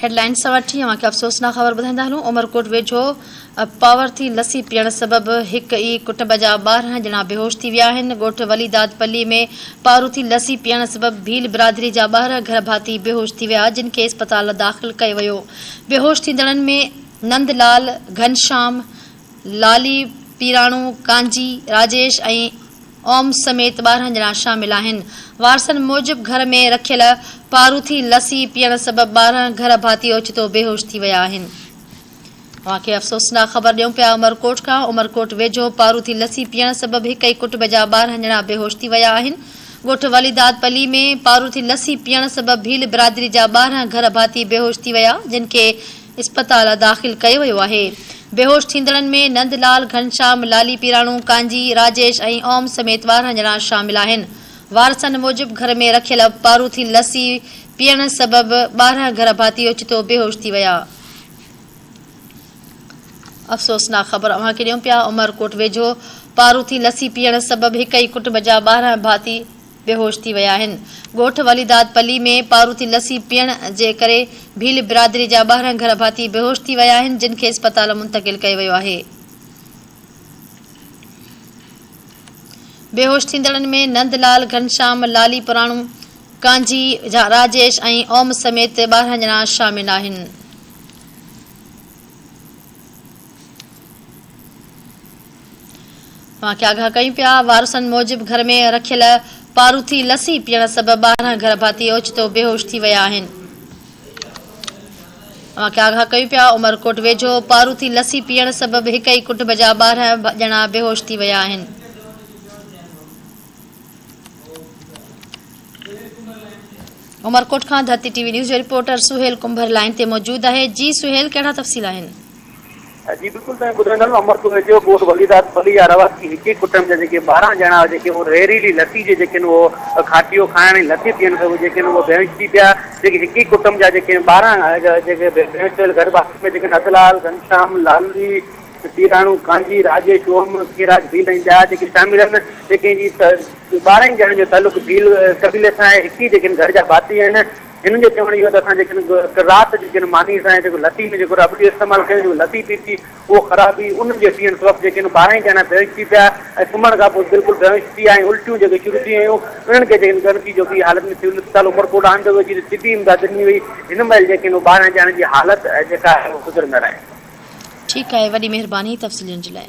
Headlines सां वठी अवांखे अफ़सोसनाक ख़बर ॿुधाईंदा हलूं। उमरकोट वेझो पावर थी लस्सी पीअण सबबि हिक ई कुटुंब जा 12 ॼणा बेहोश थी विया आहिनि। ॻोठ वलीदाद पल्ली में पारू थी लस्सी पीअण सबबि भील बिरादरी जा 12 घर भाती बेहोश थी विया, जिन खे अस्पताल दाख़िल कयो वियो। बेहोश थींदड़नि में नंदलाल, घनश्याम, लाली पीराणू, कांजी, राजेश ऐं ओम समेत 12 ॼणा शामिल आहिनि। वारसनि मूजिबि घर में रखियल पारूथी लस्सी पीअण सबबि 12 घर भाती ओचितो बेहोश थी विया आहिनि। अवांखे अफ़सोसनाक ख़बर ॾियूं पिया उमरकोट खां। उमरकोट वेझो पारूथी लस्सी पीअण सबबि हिक ई कुटुंब जा 12 ॼणा बेहोश थी विया आहिनि। ॻोठ वलीदाद पल्ली में पारूथी लस्सी पीअण सबबि भील बिरादरी जा 12 घर भाती बेहोश थी विया, जिन खे अस्पताल दाख़िल कयो वियो आहे। बेहोश थींदड़नि में नंदलाल, घनश्याम, लाली पीराणू, कांजी, राजेश ऐं ओम समेत 12 ॼणा शामिल आहिनि। वारसनि मूजिबि घर में रखियल पारूथी लस्सी पीअण सबबि 12 घर भाती ओचितो बेहोश थी विया। अफ़सोसनाक ख़बर अवांखे ॾियूं पिया उमरकोट वेझो पारूथी लस्सी पीअण सबबि हिक ई कुटुंब जा 12 भाती बेहोश थी विया आहिनि। ॻोठ वलीदाद पल्ली में पारूथी लस्सी पीअण जे करे भील बिरादरी जा 12 घर भाती बेहोश थी विया आहिनि, जिन खे अस्पताल मुंतक़िल कयो वियो आहे। बेहोश थींदड़नि में नंदलाल, घनश्याम, लाली पीराणू, कांजी, राजेश ऐं ओम समेत 12 ॼणा शामिल आहिनि। अवांखे आगाह कयूं पिया वारसनि मूजिबि घर में रखियल पारूथी लस्सी पीअण सबबि 12 घर भाती ओचितो बेहोश थी विया आहिनि। अवांखे आगाह कयूं पिया उमरकोट वेझो पारूथी लस्सी पीअण सबबि हिक ई कुटुंब जा 12 ॼणा बेहोश थी विया आहिनि। उमरकोट खां धरती टीवी न्यूज़ जो रिपोर्टर सुहेल कुंभर लाइन ते मौजूद है। जी सुहेल, कहिड़ा तफ़सील आहिनि? जी बिल्कुल अमरकोट वेझो ॻोठ वलीदाद पल्ली जा रवासी हिक ई कुटुंब जा 12 ॼणा रेहरीली लस्सी खाटियो खाइण लस्सी पीअण वो बेहोश थी पिया। हिक ई कुटुंब जा 12 बेहोश घर भाती में नंदलाल, घनश्याम, लाली पीराणू, कांजी, राजेश, ओम, खीराज, भील ऐं ॿिया शामिल आहिनि। 12 ॼणनि जो तालुक भील कबीले सां आहे। हिक ई घर जा भाती आहिनि। हिननि जो चवण इहो त राति मानी सां लस्सी में रबड़ी इस्तेमालु कयो, लस्सी पीती उहो ख़राब हुई, उन्हनि जे पीअण सबबि 12 ॼणा बेहोश थी पिया ऐं सुम्हण खां पोइ बिल्कुलु बेहोश थी विया ऐं उल्टियूं शुरू थी वियूं। उन्हनि खे गणती जो हालत में सिविल अस्पताल उमरकोट आणिंदो वियो, सिधी इमदाद ॾिनी हुई। हिन महिल 12 ॼणनि जी हालत गुज़रंदड़ आहे। ठीकु आहे, वॾी महिरबानी तफ़सीलुनि जे लाइ।